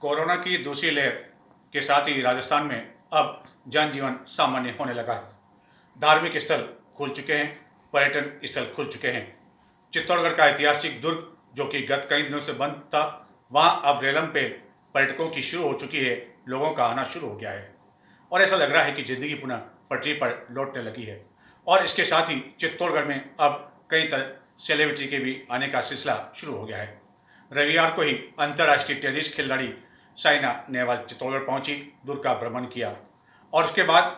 Corona की दूसरी लहर के साथ ही राजस्थान में अब जनजीवन सामान्य होने लगा है। धार्मिक स्थल खुल चुके हैं, पर्यटन स्थल खुल चुके हैं। चित्तौड़गढ़ का ऐतिहासिक दुर्ग, जो कि गत कई दिनों से बंद था, वहां अब रेलम पे पर्यटकों की शुरू हो चुकी है, लोगों का आना शुरू हो गया है और ऐसा लग रहा है कि ज़िंदगी पुनः पटरी पर लौटने लगी है। और इसके साथ ही चित्तौड़गढ़ में अब कई तरह सेलिब्रिटी के भी आने का सिलसिला शुरू हो गया है। रविवार को ही अंतर्राष्ट्रीय टेनिस खिलाड़ी साइना नेहवाल चित्तौड़गढ़ पहुंची, दुर्ग का भ्रमण किया और उसके बाद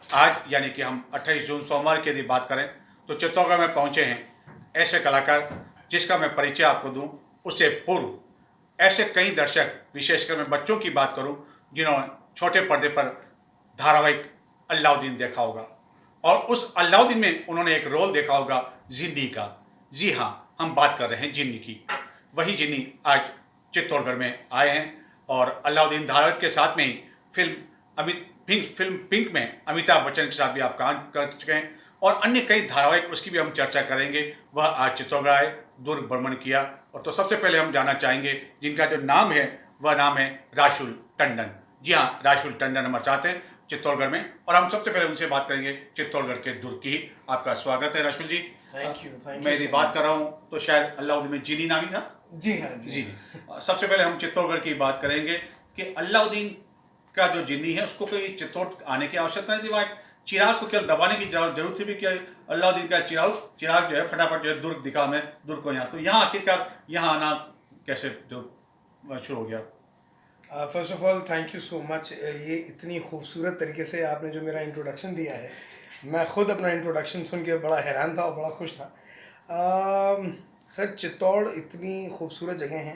आज यानी कि हम 28 जून सोमवार की यदि बात करें तो चित्तौड़गढ़ में पहुंचे हैं ऐसे कलाकार जिसका मैं परिचय आपको दूं। उससे पूर्व ऐसे कई दर्शक, विशेषकर मैं बच्चों की बात करूं, जिन्होंने छोटे पर्दे पर धारावाहिक अल्लाउद्दीन देखा होगा और उस अल्लाउद्दीन में उन्होंने एक रोल देखा होगा जिन्नी का। जी हाँ, हम बात कर रहे हैं जिन्नी की। वही जिन्नी आज चित्तौड़गढ़ में आए हैं और अल्लाउद्दीन धारावाहिक के साथ में ही फिल्म पिंक में अमिताभ बच्चन के साथ भी आप काम कर चुके हैं और अन्य कई धारावाहिक, उसकी भी हम चर्चा करेंगे। वह आज चित्तौड़गढ़ आए, दुर्ग भ्रमण किया और तो सबसे पहले हम जानना चाहेंगे जिनका जो नाम है वह नाम है राशुल टंडन। जी हाँ, राशुल टंडन हमारे साथ हैं चित्तौड़गढ़ में और हम सबसे पहले उनसे बात करेंगे चित्तौड़गढ़ के दुर्ग की। आपका स्वागत है राशुल जी। Thank you. मैं यदि बात कर रहा हूँ तो शायद अल्लाउद्दीन में जिनी नाम ही था। जी हाँ जी। सबसे पहले हम चित्तौड़गढ़ की बात करेंगे कि अल्लाउद्दीन का जो जिन्नी है उसको कोई चित्तौड़ आने की आवश्यकता नहीं थी। वहाँ चिराग को केवल दबाने की जरूरत थी भी क्या अल्लाउद्दीन का चिराग जो है फटाफट जो है दुर्ग दिखा, मैं दुर्ग को यहाँ, तो यहाँ आखिरकार यहाँ आना कैसे जो शुरू हो गया? First of all thank you so much. ये इतनी खूबसूरत तरीके से आपने जो मेरा इंट्रोडक्शन दिया है, मैं खुद अपना इंट्रोडक्शन सुन के बड़ा हैरान था और बड़ा खुश था। सर, चित्तौड़ इतनी खूबसूरत जगह है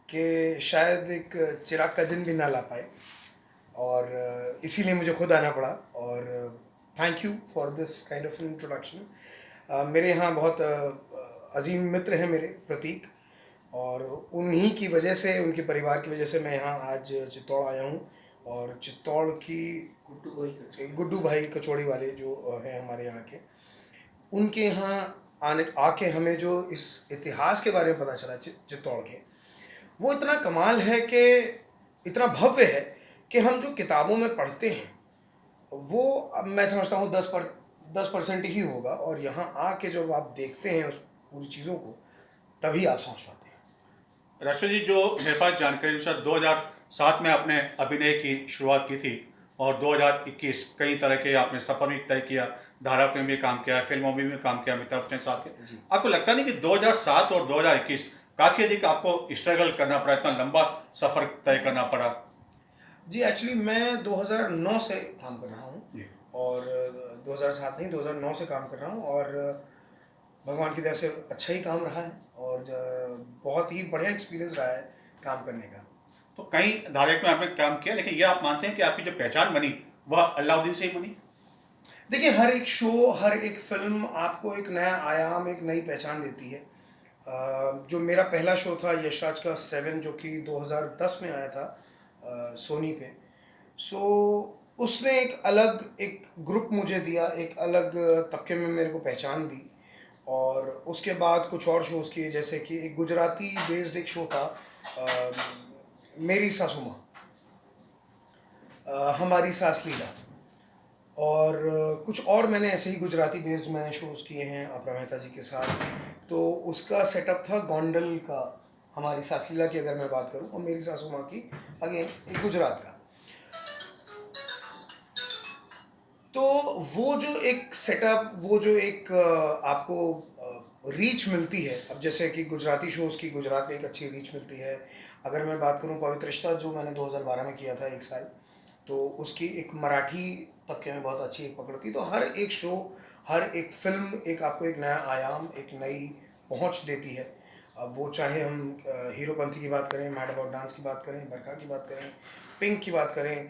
कि शायद एक चिराग का दिन भी ना ला पाए और इसीलिए मुझे खुद आना पड़ा और thank you for this kind of introduction. मेरे यहाँ बहुत अजीम मित्र हैं मेरे, प्रतीक, और उन्हीं की वजह से, उनके परिवार की वजह से मैं यहाँ आज चित्तौड़ आया हूँ। और चित्तौड़ की गुड्डू भाई कचौड़ी वाले जो हैं हमारे यहाँ के, उनके यहाँ आके हमें जो इस इतिहास के बारे में पता चला चित्तौड़ के, वो इतना कमाल है कि इतना भव्य है कि हम जो किताबों में पढ़ते हैं वो अब मैं समझता हूँ 10% ही होगा, और यहाँ आके जब आप देखते हैं उस पूरी चीज़ों को तभी आप समझ पाते हैं। राशुल जी, जो मेरे पास जानकारी अनुसार 2007 में आपने अभिनय की शुरुआत की थी और 2021 कई तरह के आपने सफर भी तय किया, धारावाहिक में भी काम किया, फिल्मों में भी काम किया अमिताभ बच्चन के साथ के। आपको लगता नहीं कि 2007 और 2021 काफ़ी अधिक आपको स्ट्रगल करना पड़ा, इतना लंबा सफ़र तय करना पड़ा? जी, एक्चुअली मैं 2009 से काम कर रहा हूँ और 2007 नहीं, 2009 से काम कर रहा हूँ और भगवान की दया से अच्छा ही काम रहा है और बहुत ही बढ़िया एक्सपीरियंस रहा है काम करने का। तो कई धारावाहिक में आपने काम किया, लेकिन ये आप मानते हैं कि आपकी जो पहचान बनी वह अल्लाउद्दीन से ही बनी? देखिए, हर एक शो, हर एक फिल्म आपको एक नया आयाम, एक नई पहचान देती है। जो मेरा पहला शो था यशराज का 7, जो कि 2010 में आया था सोनी पे, सो उसने एक अलग एक ग्रुप मुझे दिया, एक अलग तबके में मेरे को पहचान दी। और उसके बाद कुछ और शोज़ किए, जैसे कि एक गुजराती बेस्ड एक शो था मेरी सासू माँ, हमारी सास लीला, और कुछ और मैंने ऐसे ही गुजराती बेस्ड मैंने शोज़ किए हैं अपरा मेहता जी के साथ। तो उसका सेटअप था गोंडल का, हमारी सास लीला की अगर मैं बात करूं, और मेरी सासू माँ की अगेन एक गुजरात का। तो वो जो एक सेटअप, वो जो एक आपको रीच मिलती है, अब जैसे कि गुजराती शोज़ की गुजरात में एक अच्छी रीच मिलती है। अगर मैं बात करूं पवित्र रिश्ता, जो मैंने 2012 में किया था 1 साल, तो उसकी एक मराठी तबके में बहुत अच्छी एक पकड़ थी। तो हर एक शो, हर एक फिल्म एक आपको एक नया आयाम, एक नई पहुंच देती है। अब वो चाहे हम हीरोपंथी की बात करें, मैड अबाउट डांस की बात करें, बरखा की बात करें, पिंक की बात करें,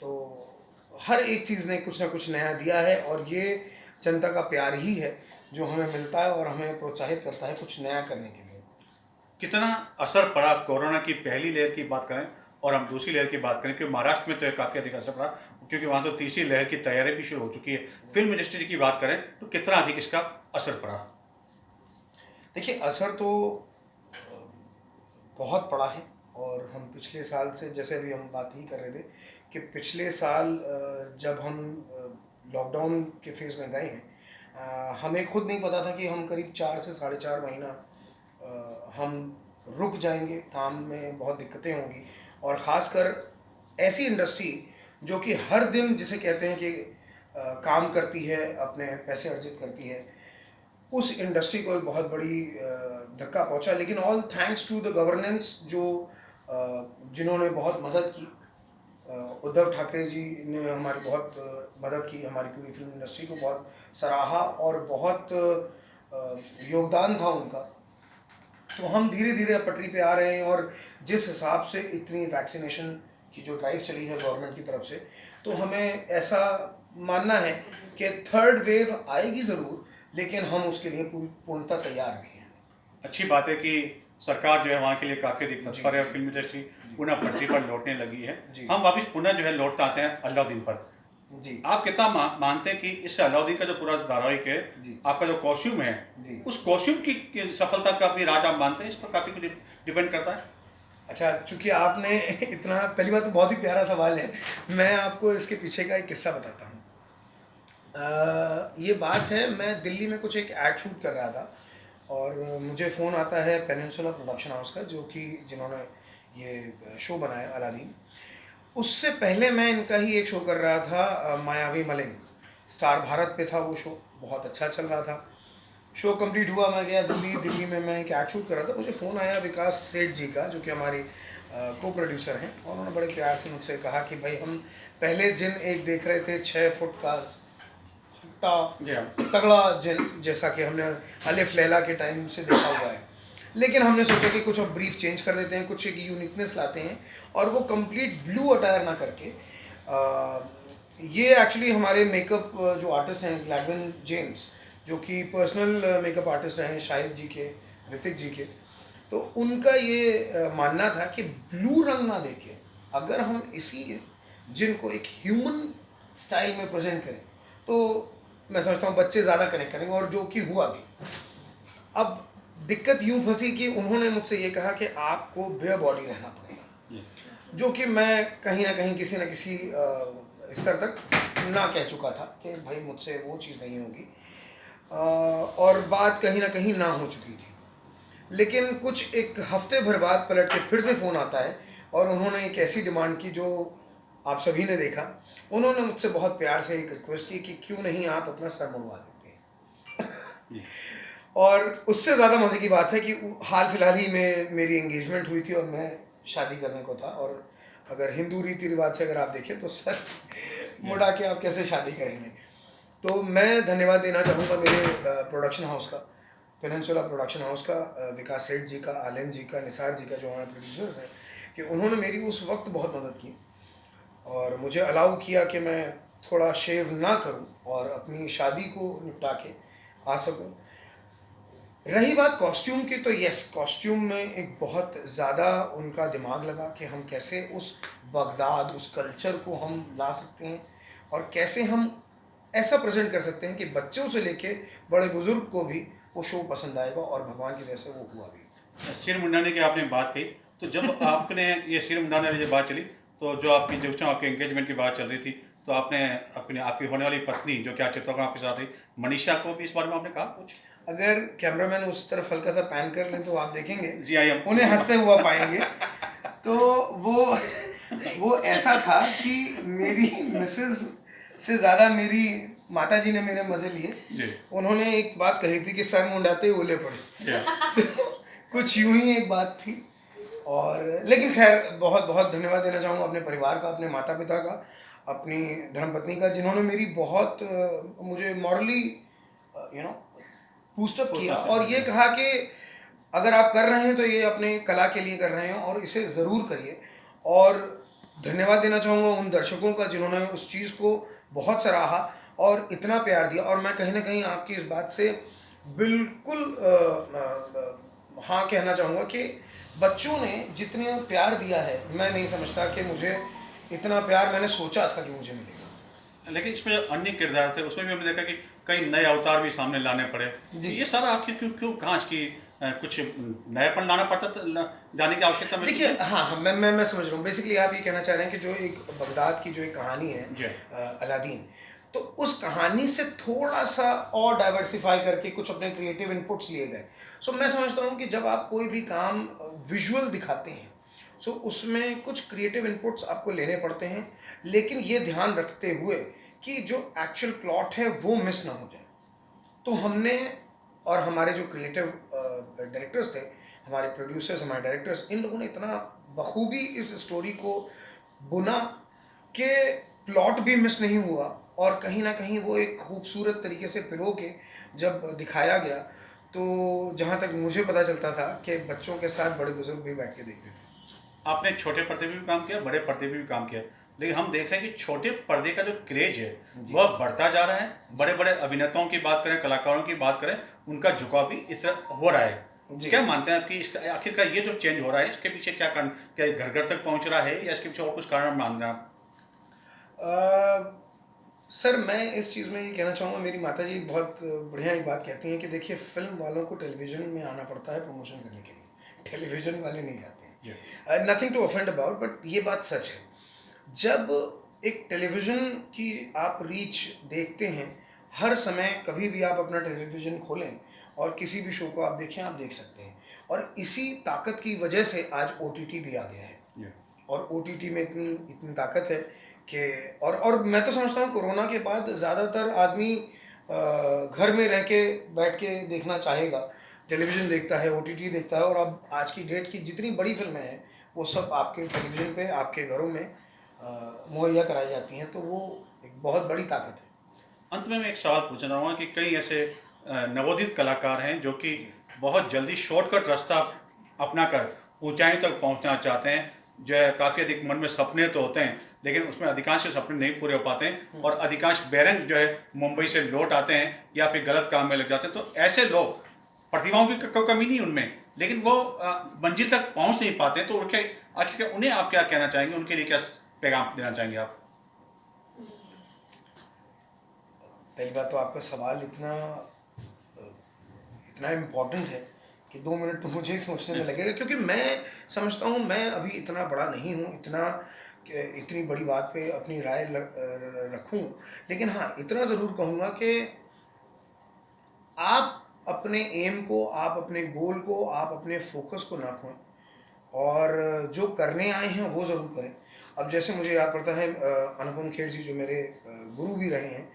तो हर एक चीज़ ने कुछ ना कुछ नया दिया है और ये जनता का प्यार ही है जो हमें मिलता है और हमें प्रोत्साहित करता है कुछ नया करने के लिए। कितना असर पड़ा कोरोना की पहली लहर की बात करें और हम दूसरी लहर की बात करें, क्योंकि महाराष्ट्र में तो काफ़ी अधिक असर पड़ा, क्योंकि वहाँ तो तीसरी लहर की तैयारी भी शुरू हो चुकी है। फिल्म इंडस्ट्री की बात करें तो कितना अधिक इसका असर पड़ा? देखिए, असर तो बहुत पड़ा है और हम पिछले साल से, जैसे अभी हम बात ही कर रहे थे कि पिछले साल जब हम लॉकडाउन के फेज़ में गए हैं, हमें खुद नहीं पता था कि हम करीब 4 से 4.5 महीना हम रुक जाएंगे, काम में बहुत दिक्कतें होंगी। और ख़ासकर ऐसी इंडस्ट्री जो कि हर दिन जिसे कहते हैं कि काम करती है, अपने पैसे अर्जित करती है, उस इंडस्ट्री को एक बहुत बड़ी धक्का पहुंचा। लेकिन all thanks to the governance जो जिन्होंने बहुत मदद की। उद्धव ठाकरे जी ने हमारी बहुत मदद की, हमारी पूरी फिल्म इंडस्ट्री को बहुत सराहा और बहुत योगदान था उनका। तो हम धीरे धीरे अब पटरी पे आ रहे हैं। और जिस हिसाब से इतनी वैक्सीनेशन की जो ड्राइव चली है गवर्नमेंट की तरफ से, तो हमें ऐसा मानना है कि थर्ड वेव आएगी ज़रूर, लेकिन हम उसके लिए पूर्णतः तैयार भी हैं। अच्छी बात है कि सरकार जो है वहाँ के लिए काफ़ी तत्पर है, फिल्म इंडस्ट्री पुनः पटरी पर लौटने लगी है। हम वापस पुनः जो है लौटते आते हैं अलाउद्दीन पर। जी, आप कितना मानते हैं कि इस अलाउद्दीन का जो पूरा धारावाहिक है, आपका जो कॉस्ट्यूम है, उस कॉस्ट्यूम की सफलता का भी राज आप मानते हैं? इस पर काफ़ी कुछ डिपेंड करता है। अच्छा, चूँकि आपने इतना, पहली बात तो बहुत ही प्यारा सवाल है। मैं आपको इसके पीछे का एक किस्सा बताता हूँ। ये बात है, मैं दिल्ली में कुछ एक ऐड शूट कर रहा था और मुझे फ़ोन आता है पेनिनसुला प्रोडक्शन हाउस का, जो कि जिन्होंने ये शो बनाया अलादीन। उससे पहले मैं इनका ही एक शो कर रहा था, मायावी मलिंग, स्टार भारत पे था वो शो, बहुत अच्छा चल रहा था। शो कंप्लीट हुआ, मैं गया दिल्ली में मैं एक ऐड शूट कर रहा था। मुझे फ़ोन आया विकास सेठ जी का, जो कि हमारी को प्रोड्यूसर हैं, और उन्होंने बड़े प्यार से मुझसे कहा कि भाई हम पहले जिन एक देख रहे थे 6 फुट का तगड़ा जिन, जैसा कि हमने अलिफ लैला के टाइम से देखा हुआ है, लेकिन हमने सोचा कि कुछ अब ब्रीफ चेंज कर देते हैं, कुछ एक यूनिकनेस लाते हैं, और वो कंप्लीट ब्लू अटायर ना करके ये एक्चुअली हमारे मेकअप जो आर्टिस्ट हैं ग्लैडविन जेम्स, जो कि पर्सनल मेकअप आर्टिस्ट हैं शाहिद जी के, ऋतिक जी के, तो उनका ये मानना था कि ब्लू रंग ना देके अगर हम इसी जिन को एक ह्यूमन स्टाइल में प्रेजेंट करें तो मैं समझता हूँ बच्चे ज़्यादा कनेक्ट करेंगे, और जो कि हुआ भी। अब दिक्कत यूँ फंसी कि उन्होंने मुझसे ये कहा कि आपको बेयर बॉडी रहना पड़ेगा, जो कि मैं कहीं ना कहीं किसी न किसी स्तर तक ना कह चुका था कि भाई मुझसे वो चीज़ नहीं होगी, और बात कहीं ना कहीं ना हो चुकी थी। लेकिन कुछ एक हफ्ते भर बाद पलट के फिर से फ़ोन आता है और उन्होंने एक ऐसी डिमांड की जो आप सभी ने देखा। उन्होंने मुझसे बहुत प्यार से एक रिक्वेस्ट की कि क्यों नहीं आप अपना सर मुड़वा देते हैं। और उससे ज़्यादा मज़े की बात है कि हाल फिलहाल ही में मेरी एंगेजमेंट हुई थी और मैं शादी करने को था, और अगर हिंदू रीति रिवाज से अगर आप देखें तो सर मुड़ा के आप कैसे शादी करेंगे। तो मैं धन्यवाद देना चाहूँगा मेरे प्रोडक्शन हाउस का, पेनिनसुला प्रोडक्शन हाउस का, विकास सेठ जी का, आलिन जी का, निसार जी का, जो हमारे प्रोड्यूसर्स हैं, कि उन्होंने मेरी उस वक्त बहुत मदद की और मुझे अलाउ किया कि मैं थोड़ा शेव ना करूं और अपनी शादी को निपटा के आ सकूं। रही बात कॉस्ट्यूम की, तो यस, कॉस्ट्यूम में एक बहुत ज़्यादा उनका दिमाग लगा कि हम कैसे उस बगदाद, उस कल्चर को हम ला सकते हैं और कैसे हम ऐसा प्रेजेंट कर सकते हैं कि बच्चों से लेके बड़े बुजुर्ग को भी वो शो पसंद आएगा, और भगवान की वजह से वो हुआ भी। सिर मुंडाने की आपने बात कही, तो जब आपने ये सिर मुंडाने वाली जब बात चली, तो जो आपकी जिस टाइम आपके एंगेजमेंट की बात चल रही थी, तो आपने आपकी होने वाली पत्नी जो कि आज चित्तौड़गढ़ आपके साथ थी, मनीषा को भी इस बारे में आपने कहा कुछ? अगर कैमरामैन उस तरफ हल्का सा पैन कर लें तो आप देखेंगे जी आई उन्हें हंसते हुआ पाएंगे। तो वो ऐसा था कि मेरी मिसेस से ज़्यादा मेरी माता जी ने मेरे मज़े लिए। उन्होंने एक बात कही थी कि सर मुंडाते ही ओले पड़े। तो कुछ यूं ही एक बात थी। और लेकिन खैर बहुत बहुत धन्यवाद देना चाहूँगा अपने परिवार का, अपने माता पिता का, अपनी धर्मपत्नी का, जिन्होंने मेरी बहुत मुझे मॉरली बूस्टअप किया और ये कहा कि अगर आप कर रहे हैं तो ये अपने कला के लिए कर रहे हैं और इसे ज़रूर करिए। और धन्यवाद देना चाहूँगा उन दर्शकों का जिन्होंने उस चीज़ को बहुत सराहा और इतना प्यार दिया। और मैं कहीं ना कहीं आपकी इस बात से बिल्कुल हाँ कहना चाहूँगा कि बच्चों ने जितने प्यार दिया है, मैं नहीं समझता कि मुझे इतना प्यार मैंने सोचा था कि मुझे मिलेगा। लेकिन इसमें जो अन्य किरदार थे उसमें भी हमने देखा कि कई नए अवतार भी सामने लाने पड़े। ये सारा आखिर क्यों कहाँ की कुछ नयापन लाना पड़ता जाने की आवश्यकता में? देखिए, हाँ हाँ, मैं समझ रहा हूँ। बेसिकली आप ये कहना चाह रहे हैं कि जो एक बगदाद की जो एक कहानी है, जी। अलादीन, तो उस कहानी से थोड़ा सा और डाइवर्सिफाई करके कुछ अपने क्रिएटिव इनपुट्स लिए गए। सो मैं समझता हूँ कि जब आप कोई भी काम विजुअल दिखाते हैं, सो उसमें कुछ क्रिएटिव इनपुट्स आपको लेने पड़ते हैं, लेकिन ये ध्यान रखते हुए कि जो एक्चुअल प्लॉट है वो मिस ना हो जाए। तो हमने, और हमारे जो क्रिएटिव डायरेक्टर्स थे, हमारे प्रोड्यूसर्स, हमारे डायरेक्टर्स, इन लोगों ने इतना बखूबी इस स्टोरी को बुना कि प्लॉट भी मिस नहीं हुआ, और कहीं ना कहीं वो एक खूबसूरत तरीके से पिरो के जब दिखाया गया, तो जहाँ तक मुझे पता चलता था कि बच्चों के साथ बड़े बुजुर्ग भी बैठ के देखते थे। आपने छोटे पर्दे पे भी काम किया, बड़े पर्दे पे भी काम किया, लेकिन हम देख रहे हैं कि छोटे पर्दे का जो क्रेज है वह बढ़ता जा रहा है। बड़े बड़े अभिनेताओं की बात करें, कलाकारों की बात करें, उनका झुकाव भी इस तरह हो रहा है। जी। क्या मानते हैं आपकी इसका आखिरकार ये जो चेंज हो रहा है, इसके पीछे क्या कारण, क्या घर घर तक पहुंच रहा है या इसके पीछे और कुछ कारण मान रहे हैं आप? सर, मैं इस चीज़ में ये कहना चाहूँगा, मेरी माता जी बहुत बढ़िया एक बात कहती हैं कि देखिए, फिल्म वालों को टेलीविज़न में आना पड़ता है प्रमोशन करने के लिए, टेलीविज़न वाले नहीं जाते हैं। Nothing to offend about, but ये बात सच है। जब एक टेलीविज़न की आप रीच देखते हैं, हर समय कभी भी आप अपना टेलीविज़न खोलें और किसी भी शो को आप देखें, आप देख सकते हैं। और इसी ताकत की वजह से आज OTT भी आ गया है, और OTT में इतनी इतनी ताकत है कि, और मैं तो समझता हूँ कोरोना के बाद ज़्यादातर आदमी घर में रह के बैठ के देखना चाहेगा। टेलीविज़न देखता है, OTT देखता है, और अब आज की डेट की जितनी बड़ी फिल्में हैं वो सब आपके टेलीविज़न पे, आपके घरों में मुहैया कराई जाती हैं, तो वो एक बहुत बड़ी ताकत है। अंत में मैं एक सवाल पूछना चाहूँगा कि कई ऐसे नवोदित कलाकार हैं जो कि बहुत जल्दी शॉर्टकट रास्ता अपना कर ऊंचाई तक पहुंचना चाहते हैं। जो है काफ़ी अधिक मन में सपने तो होते हैं, लेकिन उसमें अधिकांश सपने नहीं पूरे हो पाते हैं, और अधिकांश बेरंग जो है मुंबई से लौट आते हैं या फिर गलत काम में लग जाते हैं। तो ऐसे लोग, प्रतिभाओं की कोई कमी नहीं उनमें, लेकिन वो मंजिल तक पहुंच नहीं पाते हैं। तो उनके आखिर उन्हें आप क्या कहना चाहेंगे, उनके लिए क्या पैगाम देना चाहेंगे आप? पहली बात तो आपका सवाल इतना इतना इम्पोर्टेंट है कि 2 मिनट तो मुझे ही सोचने में लगेगा, क्योंकि मैं समझता हूँ मैं अभी इतना बड़ा नहीं हूँ, इतनी बड़ी बात पे अपनी राय रखूँ। लेकिन हाँ, इतना ज़रूर कहूँगा कि आप अपने एम को, आप अपने गोल को, आप अपने फोकस को ना खोएं, और जो करने आए हैं वो ज़रूर करें। अब जैसे मुझे याद पड़ता है, अनुपम खेर जी जो मेरे गुरु भी रहे हैं,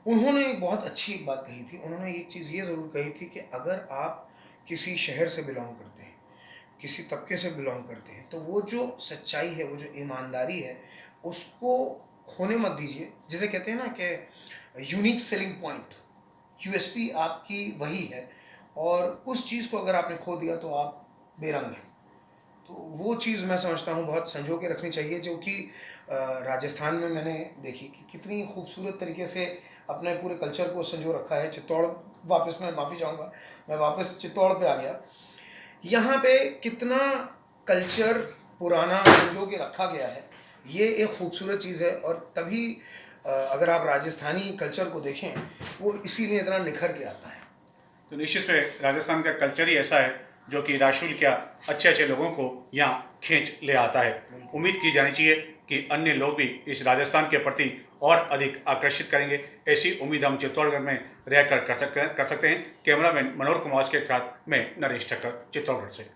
उन्होंने एक बहुत अच्छी एक बात कही थी। उन्होंने एक चीज़ ये ज़रूर कही थी कि अगर आप किसी शहर से बिलोंग करते हैं, किसी तबके से बिलोंग करते हैं, तो वो जो सच्चाई है, वो जो ईमानदारी है, उसको खोने मत दीजिए। जिसे कहते हैं ना कि यूनिक सेलिंग पॉइंट, USP आपकी वही है, और उस चीज़ को अगर आपने खो दिया तो आप बेरंग हैं। तो वो चीज़ मैं समझता हूँ बहुत संजो के रखनी चाहिए, जो कि राजस्थान में मैंने देखी कि कितनी खूबसूरत तरीके से अपने पूरे कल्चर को संजो रखा है। चित्तौड़, वापस मैं माफ़ी चाहूँगा, मैं वापस चित्तौड़ पे आ गया। यहाँ पे कितना कल्चर पुराना संजो के रखा गया है, ये एक खूबसूरत चीज़ है। और तभी अगर आप राजस्थानी कल्चर को देखें, वो इसीलिए इतना निखर के आता है। तो निश्चित से राजस्थान का कल्चर ही ऐसा है जो कि राशुल क्या अच्छे अच्छे लोगों को यहाँ खींच ले आता है। उम्मीद की जानी चाहिए कि अन्य लोग भी इस राजस्थान के प्रति और अधिक आकर्षित करेंगे। ऐसी उम्मीद हम चित्तौड़गढ़ में रहकर कर सकते हैं। कैमरामैन मनोहर कुमार के साथ मैं नरेश ठक्कर, चित्तौड़गढ़ से।